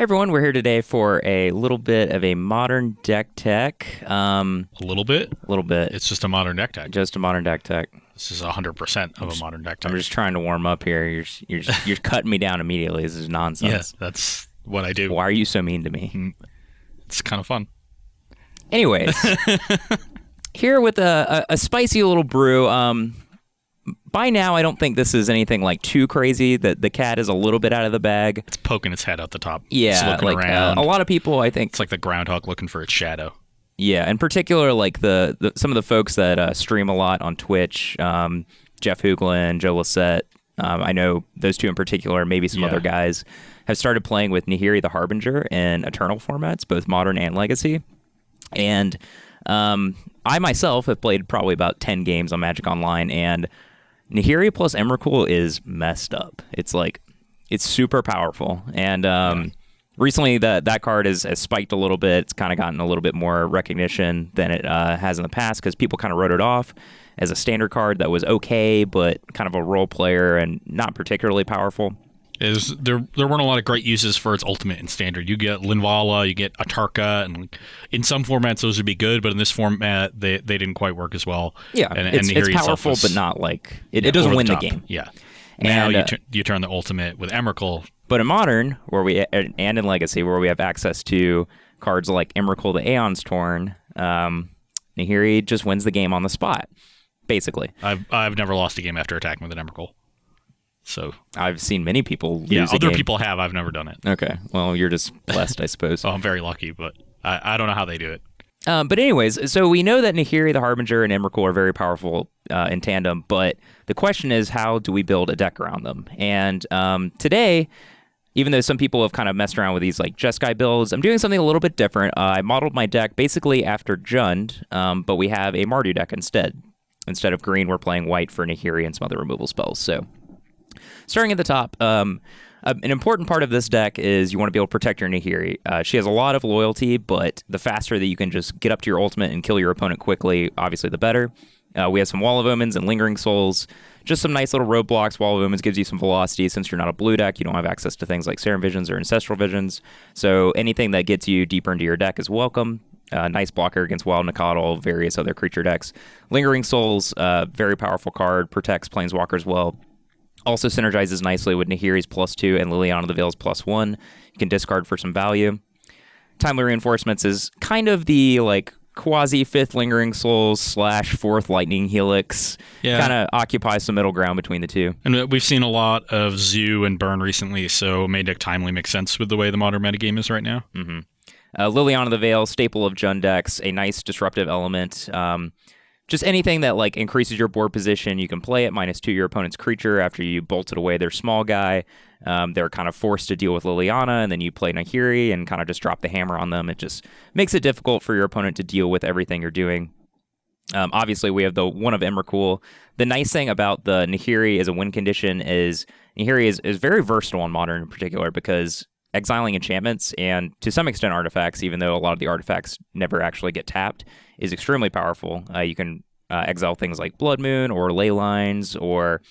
Everyone, we're here today for a little bit of a modern deck tech. A little bit? A little bit. It's just a modern deck tech. Just a modern deck tech. This is 100% of a modern deck tech. I'm just trying to warm up here. You're cutting me down immediately. This is nonsense. Yes, that's what I do. Why are you so mean to me? It's kind of fun. Anyways, here with a spicy little brew. By now, I don't think this is anything like too crazy. That the cat is a little bit out of the bag. It's poking its head out the top. Yeah, it's looking like around. A lot of people, I think. It's like the groundhog looking for its shadow. Yeah, in particular, like the some of the folks that stream a lot on Twitch, Jeff Hooglin, Joe Lissette. I know those two in particular, maybe some other guys, have started playing with Nahiri the Harbinger in Eternal formats, both Modern and Legacy. And I myself have played probably about 10 games on Magic Online, and Nahiri plus Emrakul is messed up. It's super powerful. And recently that card has spiked a little bit. It's kind of gotten a little bit more recognition than it has in the past because people kind of wrote it off as a standard card that was okay, but kind of a role player and not particularly powerful. There weren't a lot of great uses for its ultimate in standard. You get Linvala, you get Atarka, and in some formats those would be good, but in this format they didn't quite work as well. Yeah, and it's powerful, but not like it doesn't win the game. Yeah. Now you turn the ultimate with Emrakul. But in Modern, and in Legacy, where we have access to cards like Emrakul the Aeon's Torn, Nahiri just wins the game on the spot, basically. I've never lost a game after attacking with an Emrakul. So I've seen many people lose Yeah, other game. people have. I've never done it. Okay. Well, you're just blessed, I suppose. Oh, I'm very lucky, but I don't know how they do it. But anyways, so we know that Nahiri the Harbinger and Emrakul are very powerful in tandem, but the question is, how do we build a deck around them? And today, even though some people have kind of messed around with these like Jeskai builds, I'm doing something a little bit different. I modeled my deck basically after Jund, but we have a Mardu deck instead. Instead of green, we're playing white for Nahiri and some other removal spells. So starting at the top, an important part of this deck is you want to be able to protect your Nahiri. She has a lot of loyalty, but the faster that you can just get up to your ultimate and kill your opponent quickly, obviously the better. We have some Wall of Omens and Lingering Souls. Just some nice little roadblocks. Wall of Omens gives you some velocity. Since you're not a blue deck, you don't have access to things like Serum Visions or Ancestral Visions. So anything that gets you deeper into your deck is welcome. Nice blocker against Wild Nacatl, various other creature decks. Lingering Souls, very powerful card, protects Planeswalkers well. Also synergizes nicely with Nahiri's +2 and Liliana the Veil's +1. You can discard for some value. Timely Reinforcements is kind of the like quasi 5th Lingering Souls / 4th Lightning Helix. Yeah. Kind of occupies some middle ground between the two. And we've seen a lot of Zoo and Burn recently, so Main Deck Timely makes sense with the way the modern metagame is right now. Mm-hmm. Liliana the Veil, staple of Jund decks, a nice disruptive element. Just anything that like increases your board position, you can play it -2 your opponent's creature after you bolted away their small guy. They're kind of forced to deal with Liliana, and then you play Nahiri and kind of just drop the hammer on them. It just makes it difficult for your opponent to deal with everything you're doing. Obviously, we have the one of Emrakul. The nice thing about the Nahiri as a win condition is Nahiri is very versatile in Modern in particular because exiling enchantments and to some extent artifacts, even though a lot of the artifacts never actually get tapped, is extremely powerful. You can exile things like Blood Moon or Ley Lines or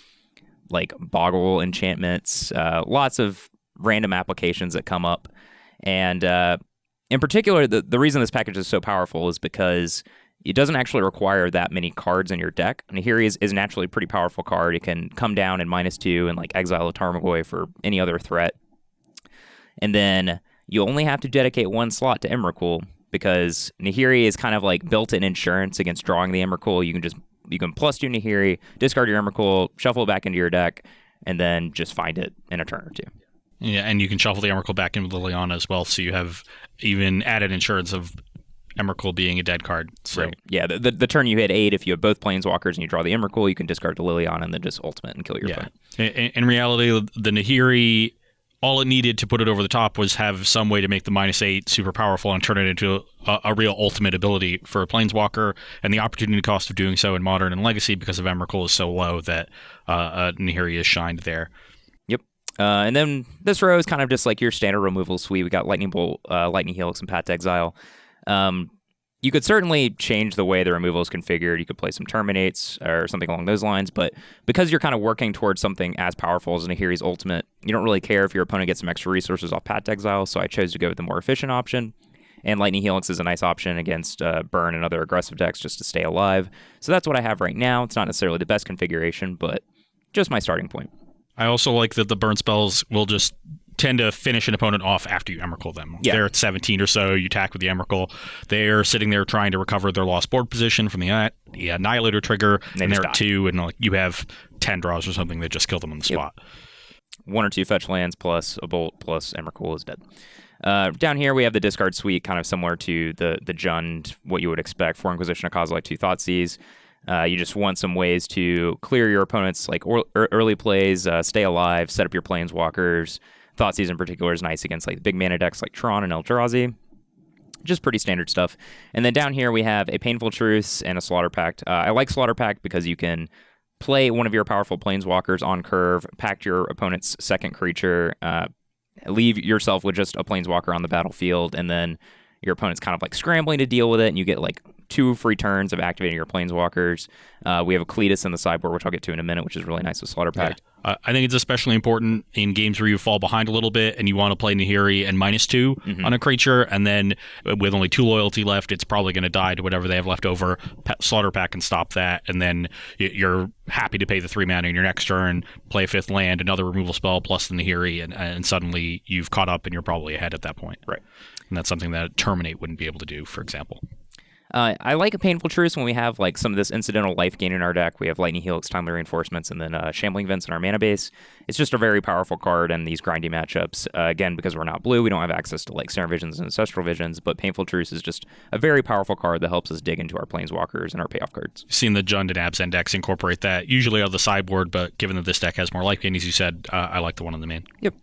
like Boggle enchantments, lots of random applications that come up. And in particular, the reason this package is so powerful is because it doesn't actually require that many cards in your deck. Nahiri is naturally a pretty powerful card. It can come down in -2 and like exile a Tarmogoyf for any other threat. And then you only have to dedicate one slot to Emrakul because Nahiri is kind of like built-in insurance against drawing the Emrakul. You can +2 Nahiri, discard your Emrakul, shuffle it back into your deck, and then just find it in a turn or two. Yeah, and you can shuffle the Emrakul back in with Liliana as well, so you have even added insurance of Emrakul being a dead card. So. Right. Yeah, the turn you hit 8, if you have both Planeswalkers and you draw the Emrakul, you can discard the Liliana and then just ultimate and kill your opponent. In reality, the Nahiri, all it needed to put it over the top was have some way to make the -8 super powerful and turn it into a real ultimate ability for a Planeswalker, and the opportunity cost of doing so in Modern and Legacy because of Emrakul is so low that Nahiri is shined there. Yep. And then this row is kind of just like your standard removal suite. We got Lightning Bolt, Lightning Helix, and Path to Exile. You could certainly change the way the removal is configured. You could play some Terminates or something along those lines, but because you're kind of working towards something as powerful as Nahiri's Ultimate, you don't really care if your opponent gets some extra resources off Path to Exile, so I chose to go with the more efficient option. And Lightning Helix is a nice option against Burn and other aggressive decks just to stay alive. So that's what I have right now. It's not necessarily the best configuration, but just my starting point. I also like that the burn spells will just tend to finish an opponent off after you Emrakul them. Yeah. They're at 17 or so, you attack with the Emrakul. They're sitting there trying to recover their lost board position from the Annihilator trigger, and they're at 2, and like, you have 10 draws or something that just kill them on the spot. 1 or 2 fetch lands plus a bolt plus Emrakul is dead. Down here we have the discard suite, kind of similar to the Jund, what you would expect for Inquisition of Kozilek 2 Thoughtseize. You just want some ways to clear your opponent's like early plays, stay alive, set up your Planeswalkers. Thoughtseize in particular is nice against like big mana decks like Tron and Eldrazi. Just pretty standard stuff. And then down here we have a Painful Truce and a Slaughter Pact. I like Slaughter Pact because you can play one of your powerful Planeswalkers on curve, pact your opponent's second creature, leave yourself with just a Planeswalker on the battlefield, and then your opponent's kind of like scrambling to deal with it, and you get like 2 free turns of activating your Planeswalkers. We have a Cletus in the sideboard, which I'll get to in a minute, which is really nice with Slaughter Pact. Yeah. I think it's especially important in games where you fall behind a little bit and you want to play Nahiri and -2 on a creature, and then with only 2 loyalty left, it's probably going to die to whatever they have left over. Slaughter Pact can stop that, and then you're happy to pay the 3 mana in your next turn, play a 5th land, another removal spell, plus the Nahiri, and suddenly you've caught up and you're probably ahead at that point. Right. And that's something that Terminate wouldn't be able to do, for example. I like a Painful Truce when we have like some of this incidental life gain in our deck. We have Lightning Helix, Timely Reinforcements, and then Shambling Vents in our mana base. It's just a very powerful card in these grindy matchups. Again, because we're not blue, we don't have access to like Snare Visions and Ancestral Visions, but Painful Truce is just a very powerful card that helps us dig into our Planeswalkers and our payoff cards. You've seen the Jund and Abzan decks incorporate that, usually out of the sideboard, but given that this deck has more life gain, as you said, I like the one in the main. Yep.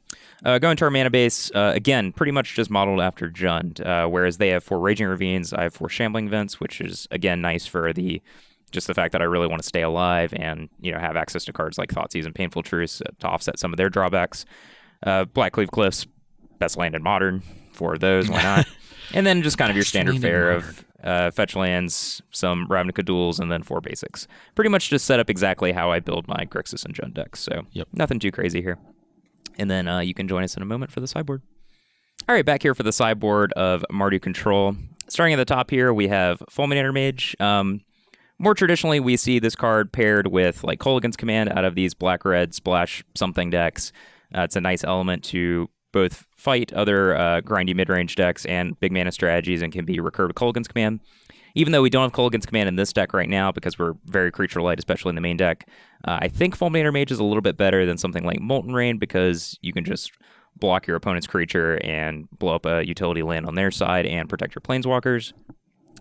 Going to our mana base, again, pretty much just modeled after Jund, whereas they have 4 Raging Ravines, I have 4 Shambling Vents, which is, again, nice for the fact that I really want to stay alive and, have access to cards like Thoughtseize and Painful Truce to offset some of their drawbacks. Blackcleave Cliffs, best land in Modern, 4 of those, why not? And then just kind of your standard fare of fetch lands, some Ravnica duels, and then 4 basics. Pretty much just set up exactly how I build my Grixis and Jund decks, so nothing too crazy here. And then you can join us in a moment for the sideboard. All right, back here for the sideboard of Mardu Control. Starting at the top here, we have Fulminator Mage. More traditionally, we see this card paired with like Kolaghan's Command out of these black-red splash something decks. It's a nice element to both fight other grindy mid-range decks and big mana strategies, and can be recurred with Kolaghan's Command. Even though we don't have Kolaghan's Command in this deck right now because we're very creature light, especially in the main deck, I think Fulminator Mage is a little bit better than something like Molten Rain because you can just block your opponent's creature and blow up a utility land on their side and protect your Planeswalkers.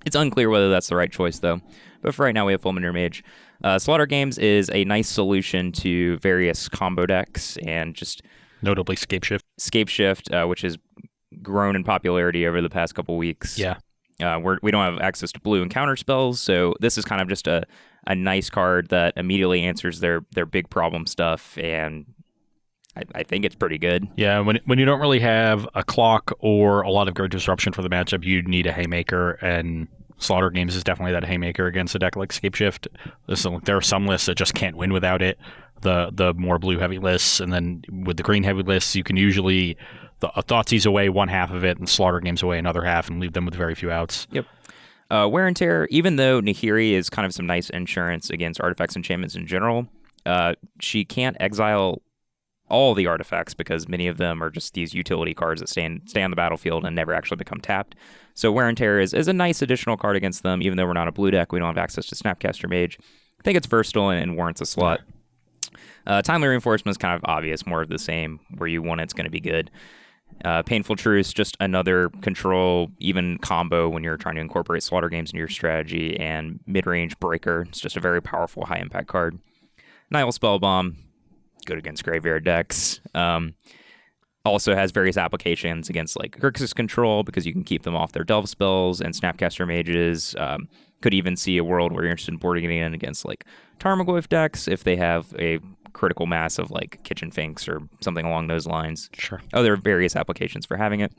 It's unclear whether that's the right choice, though. But for right now, we have Fulminator Mage. Slaughter Games is a nice solution to various combo decks and just... Notably Scapeshift. Scapeshift, which has grown in popularity over the past couple weeks. Yeah. We don't have access to blue and counter spells, so this is kind of just a nice card that immediately answers their big problem stuff, and I think it's pretty good. Yeah, when you don't really have a clock or a lot of grid disruption for the matchup, you need a Haymaker, and Slaughter Games is definitely that Haymaker against a deck like Scapeshift. There are some lists that just can't win without it, the more blue heavy lists, and then with the green heavy lists, you can usually... Thoughtseize away one half of it and Slaughter Games away another half and leave them with very few outs. Yep. Wear and Tear, even though Nahiri is kind of some nice insurance against artifacts and enchantments in general, she can't exile all the artifacts because many of them are just these utility cards that stay on the battlefield and never actually become tapped. So Wear and Tear is a nice additional card against them, even though we're not a blue deck. We don't have access to Snapcaster Mage. I think it's versatile and warrants a slot. Timely Reinforcement is kind of obvious, more of the same. Where you want it's going to be good. Painful Truce, just another control, even combo when you're trying to incorporate Slaughter Games into your strategy, and Mid-Range Breaker. It's just a very powerful, high-impact card. Nihil Spellbomb, good against graveyard decks. Also has various applications against like Grixis Control because you can keep them off their Delve spells and Snapcaster Mages. Could even see a world where you're interested in boarding it in against like Tarmogoyf decks if they have a critical mass of like Kitchen Finks or something along those lines. Sure. Oh, there are various applications for having it.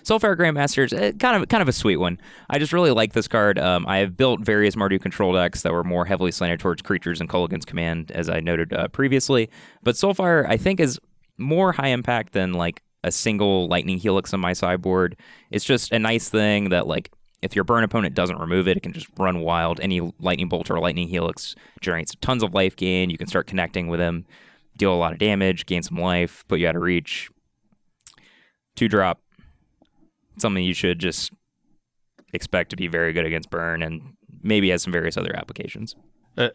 Soulfire Grandmasters, kind of a sweet one. I just really like this card. I have built various Mardu control decks that were more heavily slanted towards creatures and Kulligan's Command, as I noted previously. But Soulfire, I think, is more high impact than like a single Lightning Helix on my sideboard. It's just a nice thing that, like, if your burn opponent doesn't remove it, it can just run wild. Any Lightning Bolt or Lightning Helix generates tons of life gain. You can start connecting with him, deal a lot of damage, gain some life, put you out of reach. 2-drop. Something you should just expect to be very good against burn, and maybe has some various other applications.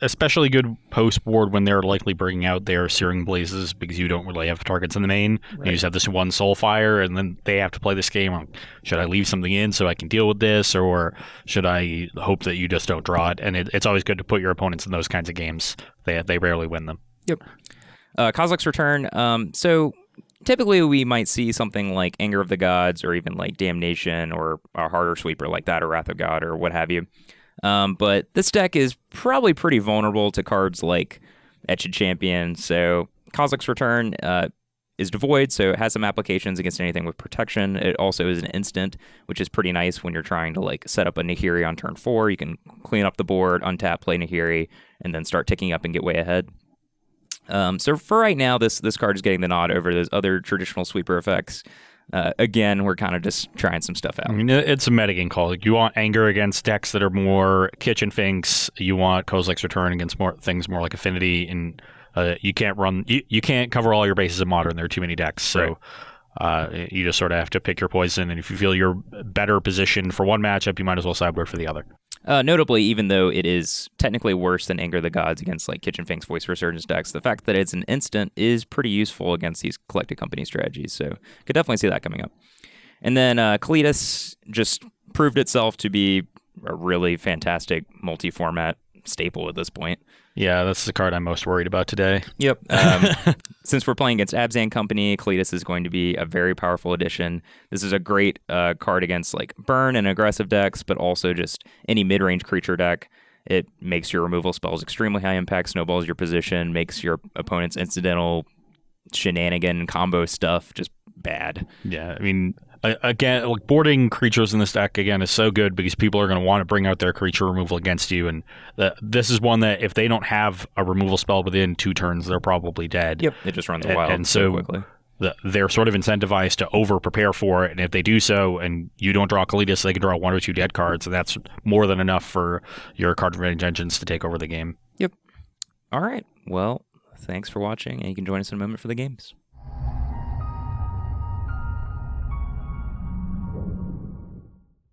Especially good post-board when they're likely bringing out their Searing Blazes, because you don't really have targets in the main. Right. You just have this one Soulfire, and then they have to play this game. Should I leave something in so I can deal with this, or should I hope that you just don't draw it? And it's always good to put your opponents in those kinds of games. They rarely win them. Yep. Kozilek's Return. So typically we might see something like Anger of the Gods, or even like Damnation, or a harder sweeper like that, or Wrath of God, or what have you. But this deck is probably pretty vulnerable to cards like Etched Champion. So Kozilek's Return is devoid, so it has some applications against anything with protection. It also is an instant, which is pretty nice when you're trying to like set up a Nahiri on turn 4. You can clean up the board, untap, play Nahiri, and then start ticking up and get way ahead. So for right now, this card is getting the nod over those other traditional sweeper effects. Again, we're kind of just trying some stuff out. I mean, it's a metagame call. You want Anger against decks that are more Kitchen Finks. You want Kozilek's Return against more things more like Affinity, and you can't run. You can't cover all your bases in Modern. There are too many decks, so you just sort of have to pick your poison. And if you feel you're better positioned for one matchup, you might as well sideboard for the other. Notably, even though it is technically worse than Anger of the Gods against like Kitchen Finks, Voice Resurgence decks, the fact that it's an instant is pretty useful against these Collected Company strategies. So could definitely see that coming up. And then Kalitas just proved itself to be a really fantastic multi-format staple at this point. Yeah, that's the card I'm most worried about today. Yep. Since we're playing against Abzan Company, Kalitas is going to be a very powerful addition. This is a great card against like burn and aggressive decks, but also just any mid-range creature deck. It makes your removal spells extremely high impact, snowballs your position, makes your opponent's incidental shenanigan combo stuff just bad. Yeah, I mean, again, like boarding creatures in this deck again is so good because people are going to want to bring out their creature removal against you, and this is one that if they don't have a removal spell within 2 turns, they're probably dead. Yep, it just runs wild and so quickly. They're sort of incentivized to over prepare for it, and if they do so, and you don't draw Kalitas, they can draw 1 or 2 dead cards, and that's more than enough for your card advantage engines to take over the game. Yep. All right. Well, thanks for watching, and you can join us in a moment for the games.